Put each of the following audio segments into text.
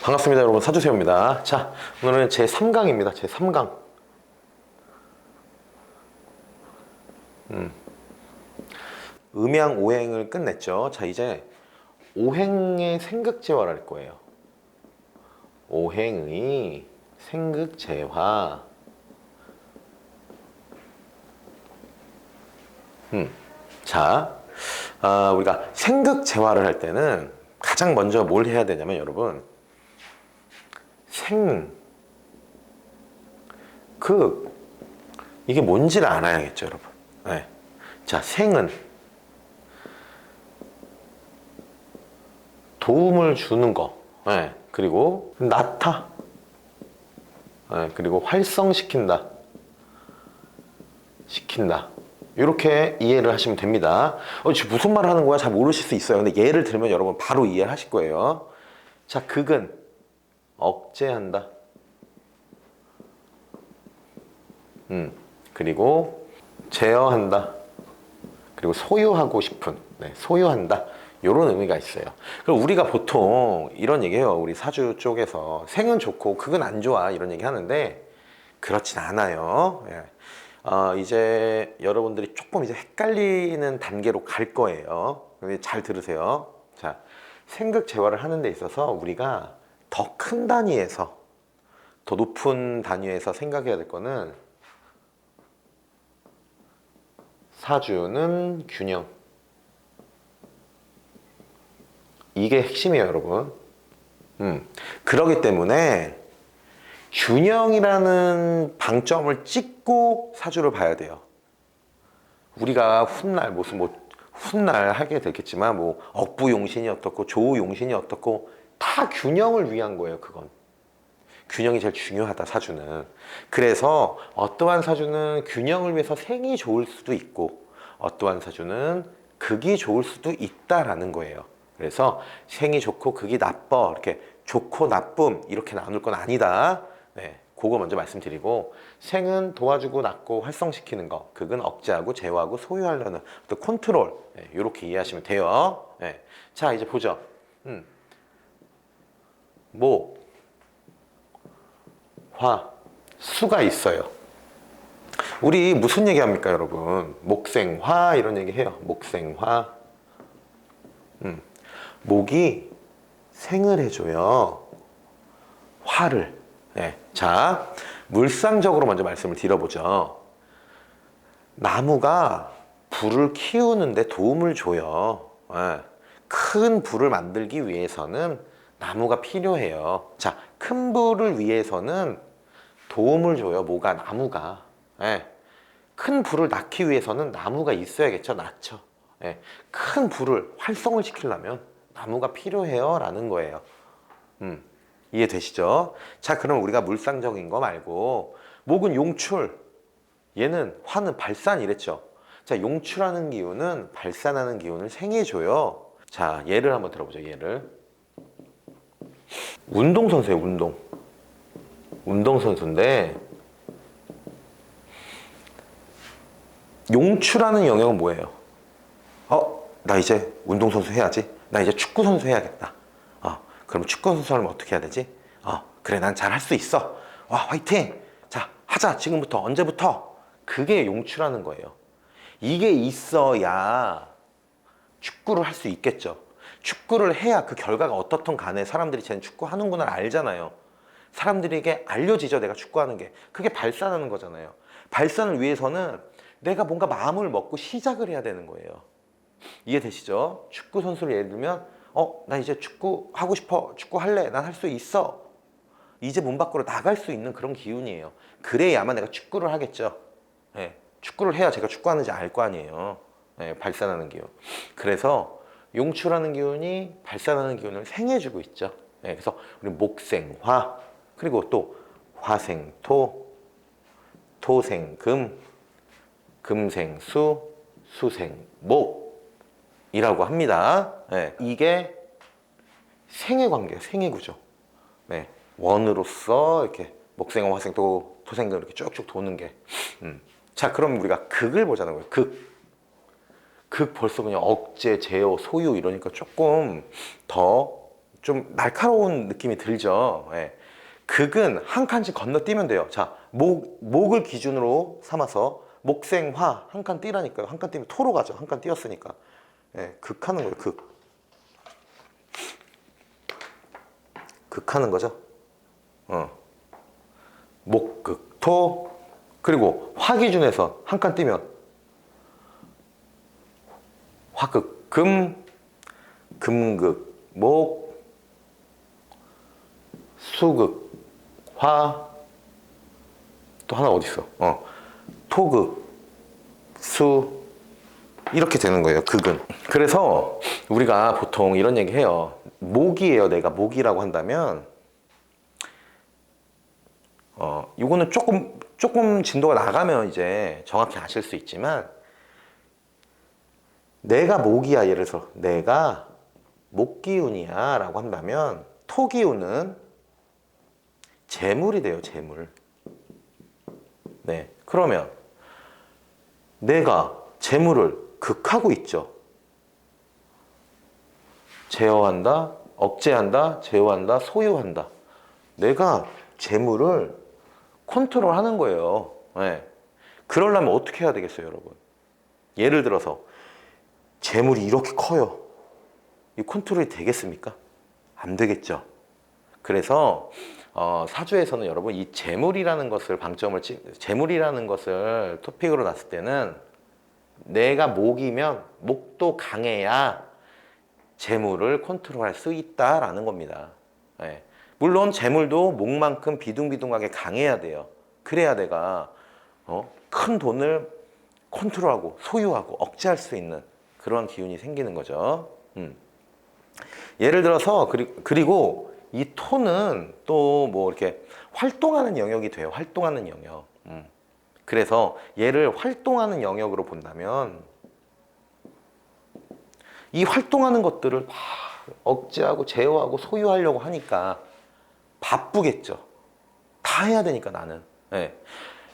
반갑습니다 여러분, 사주세요입니다. 자, 오늘은 제3강입니다. 제3강. 음양 오행을 끝냈죠. 자, 이제 오행의 생극재화를 할 거예요. 오행의 생극재화. 자, 우리가 생극재화를 할 때는 가장 먼저 뭘 해야 되냐면, 여러분, 이게 뭔지를 알아야겠죠, 여러분. 네. 자, 생은 도움을 주는 거, 네. 그리고 나타, 네. 그리고 활성시킨다, 이렇게 이해를 하시면 됩니다. 지금 무슨 말 하는 거야? 잘 모르실 수 있어요. 근데 예를 들면 여러분 바로 이해하실 거예요. 자, 극은 억제한다. 그리고 제어한다. 그리고 소유하고 싶은, 네, 소유한다. 이런 의미가 있어요. 그럼 우리가 보통 이런 얘기해요. 우리 사주 쪽에서 생은 좋고 극은 안 좋아, 이런 얘기 하는데 그렇진 않아요. 예. 이제 여러분들이 조금 이제 헷갈리는 단계로 갈 거예요. 잘 들으세요. 자, 생극재화를 하는 데 있어서 우리가 더 큰 단위에서, 더 높은 단위에서 생각해야 될 거는 사주는 균형. 이게 핵심이에요, 여러분. 그러기 때문에 균형이라는 방점을 찍고 사주를 봐야 돼요. 우리가 훗날 무슨 훗날 하게 되겠지만 억부용신이 어떻고 조우용신이 어떻고 다 균형을 위한 거예요. 그건 균형이 제일 중요하다, 사주는. 그래서 어떠한 사주는 균형을 위해서 생이 좋을 수도 있고 어떠한 사주는 극이 좋을 수도 있다라는 거예요. 그래서 생이 좋고 극이 나빠, 이렇게 좋고 나쁨 이렇게 나눌 건 아니다. 네, 그거 먼저 말씀드리고, 생은 도와주고 낳고 활성시키는 거, 극은 억제하고 제어하고 소유하려는 또 컨트롤, 네, 이렇게 이해하시면 돼요. 네. 자, 이제 보죠. 목, 화, 수가 있어요. 우리 무슨 얘기 합니까, 여러분? 목생화 이런 얘기 해요. 목생화. 목이 생을 해줘요. 화를. 네. 자, 물상적으로 먼저 말씀을 드려보죠. 나무가 불을 키우는데 도움을 줘요. 네. 큰 불을 만들기 위해서는 나무가 필요해요. 자, 큰 불을 위해서는 도움을 줘요. 뭐가? 나무가. 네. 큰 불을 낳기 위해서는 나무가 있어야겠죠. 낳죠. 네. 큰 불을 활성을 시키려면 나무가 필요해요 라는 거예요. 이해되시죠? 자, 그럼 우리가 물상적인 거 말고 목은 용출, 얘는 화는 발산 이랬죠. 자, 용출하는 기운은 발산하는 기운을 생해줘요. 자, 예를 한번 들어보죠. 예를 운동선수예요. 운동선수인데 용출하는 영역은 뭐예요? 나 이제 운동선수 해야지. 나 이제 축구선수 해야겠다. 그럼 축구선수 하면 어떻게 해야 되지? 그래, 난 잘 할 수 있어. 와, 화이팅! 자, 하자. 지금부터. 언제부터? 그게 용출하는 거예요. 이게 있어야 축구를 할 수 있겠죠. 축구를 해야 그 결과가 어떻든 간에 사람들이 쟤는 축구 하는구나 알잖아요. 사람들에게 알려지죠, 내가 축구하는 게. 그게 발산하는 거잖아요. 발산을 위해서는 내가 뭔가 마음을 먹고 시작을 해야 되는 거예요. 이해되시죠? 축구 선수를 예를 들면 나 이제 축구 하고 싶어. 축구 할래. 난 할 수 있어. 이제 문 밖으로 나갈 수 있는 그런 기운이에요. 그래야만 내가 축구를 하겠죠. 네, 축구를 해야 제가 축구하는지 알 거 아니에요. 네, 발산하는 기운. 그래서 용출하는 기운이 발산하는 기운을 생해주고 있죠. 네, 그래서 우리 목생화, 그리고 또 화생토, 토생금, 금생수, 수생목이라고 합니다. 네, 이게 생의 관계예요. 생의 구조. 네, 원으로서 이렇게 목생화, 화생토, 토생금 이렇게 쭉쭉 도는 게. 자, 그럼 우리가 극을 보자는 거예요. 극 벌써 그냥 억제, 제어, 소유 이러니까 조금 더 좀 날카로운 느낌이 들죠. 예. 극은 한 칸씩 건너뛰면 돼요. 자, 목을 기준으로 삼아서 목생화 한 칸 띄라니까요. 한 칸 띄면 토로 가죠. 한 칸 띄었으니까. 예, 극하는 거예요. 극하는 거죠. 목극, 토. 그리고 화 기준에서 한 칸 띄면 화극, 금극, 목, 수극, 화. 또 하나 어디 있어? 토극, 수. 이렇게 되는 거예요. 극은. 그래서 우리가 보통 이런 얘기 해요. 목이에요. 내가 목이라고 한다면 이거는 조금 진도가 나가면 이제 정확히 아실 수 있지만, 내가 목이야, 예를 들어서 내가 목기운이야 라고 한다면 토기운은 재물이 돼요. 재물. 네, 그러면 내가 재물을 극하고 있죠. 제어한다, 억제한다, 제어한다, 소유한다. 내가 재물을 컨트롤하는 거예요. 네. 그러려면 어떻게 해야 되겠어요, 여러분? 예를 들어서 재물이 이렇게 커요. 이 컨트롤이 되겠습니까? 안 되겠죠. 그래서 사주에서는 여러분 이 재물이라는 것을 재물이라는 것을 토픽으로 놨을 때는 내가 목이면 목도 강해야 재물을 컨트롤할 수 있다라는 겁니다. 네. 물론 재물도 목만큼 비둥비둥하게 강해야 돼요. 그래야 내가 큰 돈을 컨트롤하고 소유하고 억제할 수 있는 그런 기운이 생기는 거죠. 예를 들어서 그리고 이 토는 또 뭐 이렇게 활동하는 영역이 돼요. 활동하는 영역. 그래서 얘를 활동하는 영역으로 본다면 이 활동하는 것들을 막 억제하고 제어하고 소유하려고 하니까 바쁘겠죠. 다 해야 되니까 나는. 네.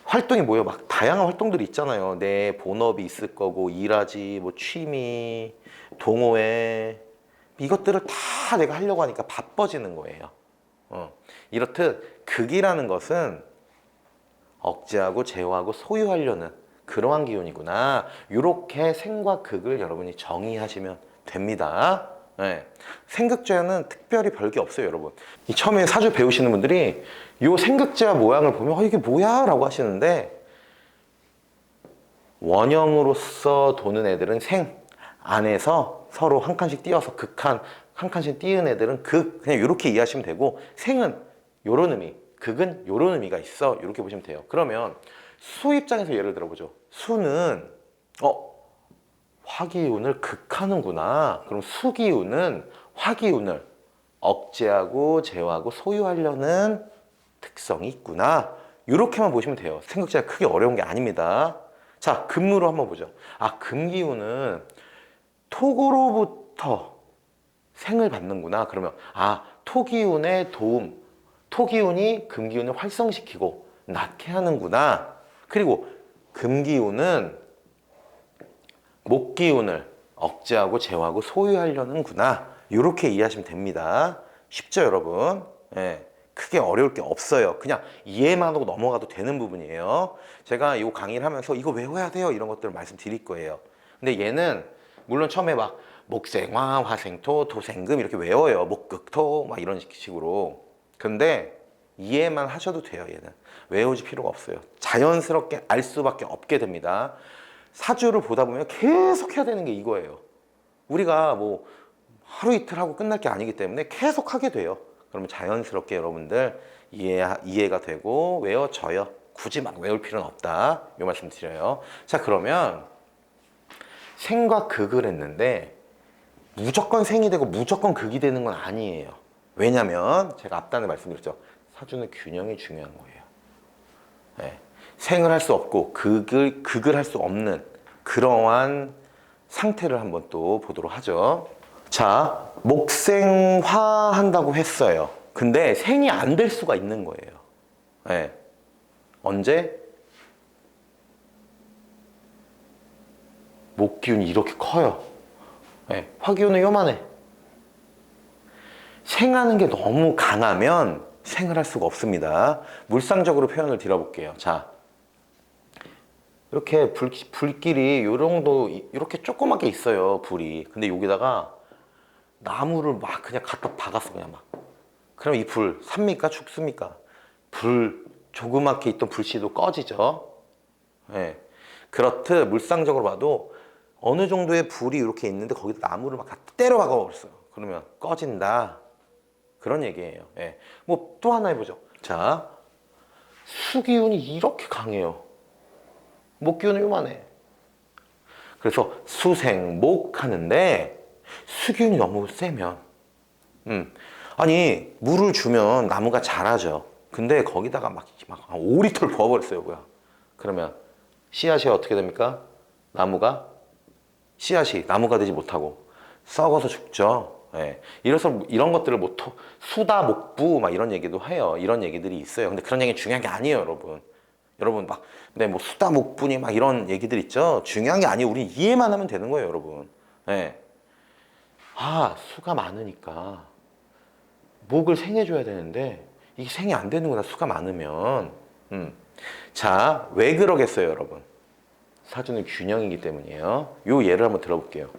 활동이 뭐예요? 막 다양한 활동들이 있잖아요. 내 본업이 있을 거고, 일하지, 뭐 취미, 동호회, 이것들을 다 내가 하려고 하니까 바빠지는 거예요. 이렇듯 극이라는 것은 억제하고 제어하고 소유하려는 그러한 기운이구나. 이렇게 생과 극을 여러분이 정의하시면 됩니다. 네. 생극제는 특별히 별게 없어요, 여러분. 처음에 사주 배우시는 분들이 이 생극제와 모양을 보면 이게 뭐야? 라고 하시는데, 원형으로서 도는 애들은 생 안에서 서로 한 칸씩 띄어서 극한, 한 칸씩 띄은 애들은 극, 그냥 이렇게 이해하시면 되고, 생은 요런 의미, 극은 요런 의미가 있어. 이렇게 보시면 돼요. 그러면 수 입장에서 예를 들어보죠. 수는 화기운을 극하는구나. 그럼 수기운은 화기운을 억제하고 제어하고 소유하려는 특성이 있구나. 이렇게만 보시면 돼요. 생각보다 크게 어려운 게 아닙니다. 자, 금으로 한번 보죠. 금기운은 토로부터 생을 받는구나. 그러면 토기운의 도움, 토기운이 금기운을 활성시키고 낳게 하는구나. 그리고 금기운은 목기운을 억제하고 제어하고 소유하려는구나. 이렇게 이해하시면 됩니다. 쉽죠, 여러분? 예, 크게 어려울 게 없어요. 그냥 이해만 하고 넘어가도 되는 부분이에요. 제가 이 강의를 하면서 이거 외워야 돼요, 이런 것들을 말씀드릴 거예요. 근데 얘는 물론 처음에 막 목생화, 화생토, 토생금 이렇게 외워요. 목극토 막 이런 식으로. 근데 이해만 하셔도 돼요. 얘는 외우실 필요가 없어요. 자연스럽게 알 수밖에 없게 됩니다. 사주를 보다 보면 계속 해야 되는 게 이거예요. 우리가 뭐 하루 이틀 하고 끝날 게 아니기 때문에 계속 하게 돼요. 그러면 자연스럽게 여러분들 이해가 되고 외워져요. 굳이 막 외울 필요는 없다. 이 말씀 드려요. 자, 그러면 생과 극을 했는데 무조건 생이 되고 무조건 극이 되는 건 아니에요. 왜냐면 제가 앞단에 말씀드렸죠. 사주는 균형이 중요한 거예요. 네. 생을 할 수 없고 극을 할 수 없는 그러한 상태를 한번 또 보도록 하죠. 자, 목생화 한다고 했어요. 근데 생이 안 될 수가 있는 거예요. 네. 언제? 목기운이 이렇게 커요. 네. 화기운은 요만해. 생하는 게 너무 강하면 생을 할 수가 없습니다. 물상적으로 표현을 드려볼게요. 자, 이렇게 불길이 요 정도, 이렇게 조그맣게 있어요, 불이. 근데 여기다가 나무를 막 그냥 갖다 박았어, 그냥 막. 그럼 이 불 삽니까? 죽습니까? 불, 조그맣게 있던 불씨도 꺼지죠. 예. 그렇듯 물상적으로 봐도 어느 정도의 불이 이렇게 있는데 거기다 나무를 막 갖다 때려 박아버렸어요. 그러면 꺼진다. 그런 얘기예요. 예. 뭐 또 하나 해보죠. 자, 수기운이 이렇게 강해요. 목기운은 요만해. 그래서 수생목 하는데 수기운이 너무 세면 아니 물을 주면 나무가 자라죠. 근데 거기다가 막 5리터를 부어버렸어요. 뭐야. 그러면 씨앗이 어떻게 됩니까? 나무가 씨앗이 나무가 되지 못하고 썩어서 죽죠. 예. 이래서 이런 것들을 뭐 수다 목부 막 이런 얘기도 해요. 이런 얘기들이 있어요. 근데 그런 얘기 중요한 게 아니에요, 여러분. 여러분 막 네, 뭐 수다 목부니 막 이런 얘기들 있죠. 중요한 게 아니에요. 우리 이해만 하면 되는 거예요, 여러분. 예. 아, 수가 많으니까 목을 생해줘야 되는데 이게 생이 안 되는구나, 수가 많으면. 자, 왜 그러겠어요, 여러분? 사주는 균형이기 때문이에요. 요 예를 한번 들어볼게요.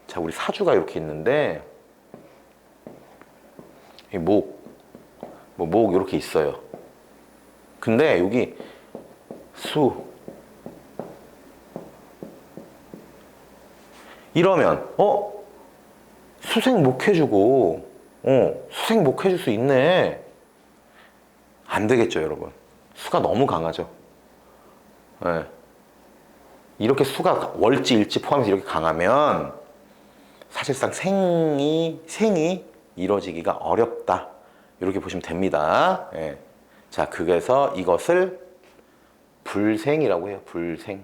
자, 우리 사주가 이렇게 있는데 이 목 이렇게 있어요. 근데 여기 이러면 수생 목 해주고 수생 목 해줄 수 있네. 안 되겠죠, 여러분. 수가 너무 강하죠. 네. 이렇게 수가 월지 일지 포함해서 이렇게 강하면 사실상 생이 이루어지기가 어렵다. 이렇게 보시면 됩니다. 예. 자, 그래서 이것을 불생이라고 해요. 불생.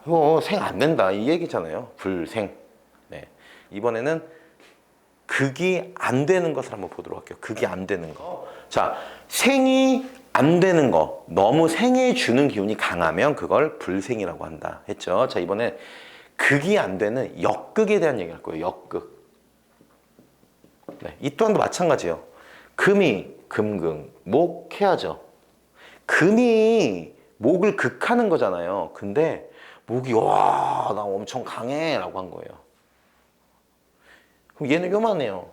이거 생 안 된다. 이 얘기잖아요. 불생. 네. 이번에는 극이 안 되는 것을 한번 보도록 할게요. 극이 안 되는 거. 자, 생이 안 되는 거. 너무 생해 주는 기운이 강하면 그걸 불생이라고 한다. 했죠. 자, 이번에 극이 안 되는 역극에 대한 얘기를 할 거예요. 역극. 네, 이 또한도 마찬가지예요. 금이 금극, 목 해야죠. 금이 목을 극하는 거잖아요. 근데 목이 와, 나 엄청 강해 라고 한 거예요. 그럼 얘는 요만해요.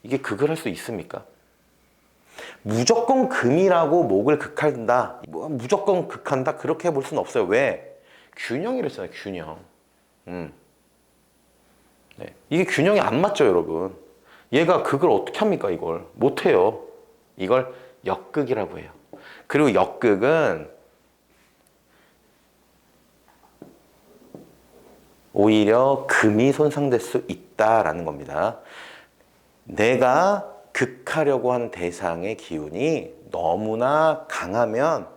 이게 극을 할 수 있습니까? 무조건 금이라고 목을 극한다. 무조건 극한다. 그렇게 볼 수는 없어요. 왜? 균형이랬잖아요. 균형. 네. 이게 균형이 안 맞죠, 여러분. 얘가 극을 어떻게 합니까, 이걸? 못해요. 이걸 역극이라고 해요. 그리고 역극은 오히려 금이 손상될 수 있다라는 겁니다. 내가 극하려고 하는 대상의 기운이 너무나 강하면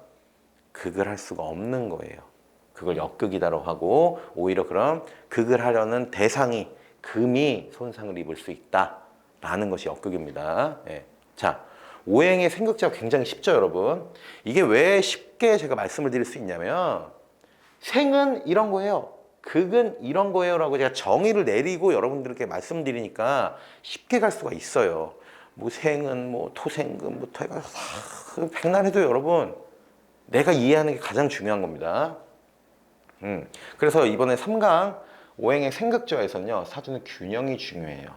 극을 할 수가 없는 거예요. 그걸 역극이다라고 하고, 오히려 그럼 극을 하려는 대상이 금이 손상을 입을 수 있다라는 것이 역극입니다. 예. 자, 오행의 생극자가 굉장히 쉽죠, 여러분. 이게 왜 쉽게 제가 말씀을 드릴 수 있냐면, 생은 이런 거예요. 극은 이런 거예요 라고 제가 정의를 내리고 여러분들께 말씀드리니까 쉽게 갈 수가 있어요. 뭐 생은 뭐 토생금부터 해가지고 백날해도 여러분 내가 이해하는 게 가장 중요한 겁니다. 그래서 이번에 3강 오행의 생극조에서는요, 사주는 균형이 중요해요.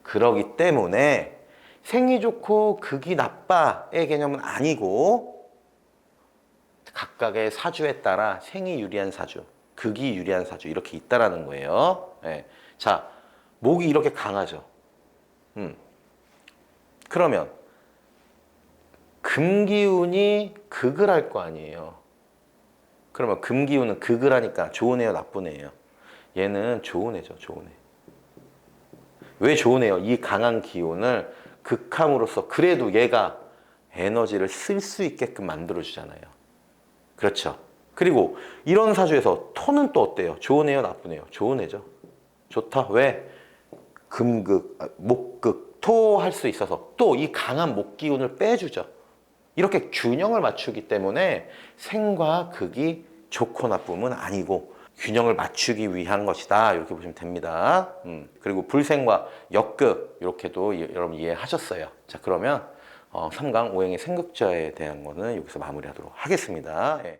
그러기 때문에 생이 좋고 극이 나빠의 개념은 아니고 각각의 사주에 따라 생이 유리한 사주, 극이 유리한 사주 이렇게 있다라는 거예요. 네. 자, 목이 이렇게 강하죠. 그러면 금기운이 극을 할 거 아니에요. 그러면 금기운은 극을 하니까 좋은 애요, 나쁜 애요? 얘는 좋은 애죠, 좋은 애. 왜 좋은 애요? 이 강한 기운을 극함으로써 그래도 얘가 에너지를 쓸 수 있게끔 만들어주잖아요. 그렇죠. 그리고 이런 사주에서 토는 또 어때요? 좋은 애요, 나쁜 애요? 좋은 애죠. 좋다. 왜? 금극, 목극, 토 할 수 있어서 또 이 강한 목기운을 빼주죠. 이렇게 균형을 맞추기 때문에 생과 극이 좋고 나쁨은 아니고 균형을 맞추기 위한 것이다. 이렇게 보시면 됩니다. 그리고 불생과 역극 이렇게도 여러분 이해하셨어요. 자, 그러면 3강 오행의 생극자에 대한 거는 여기서 마무리하도록 하겠습니다. 예.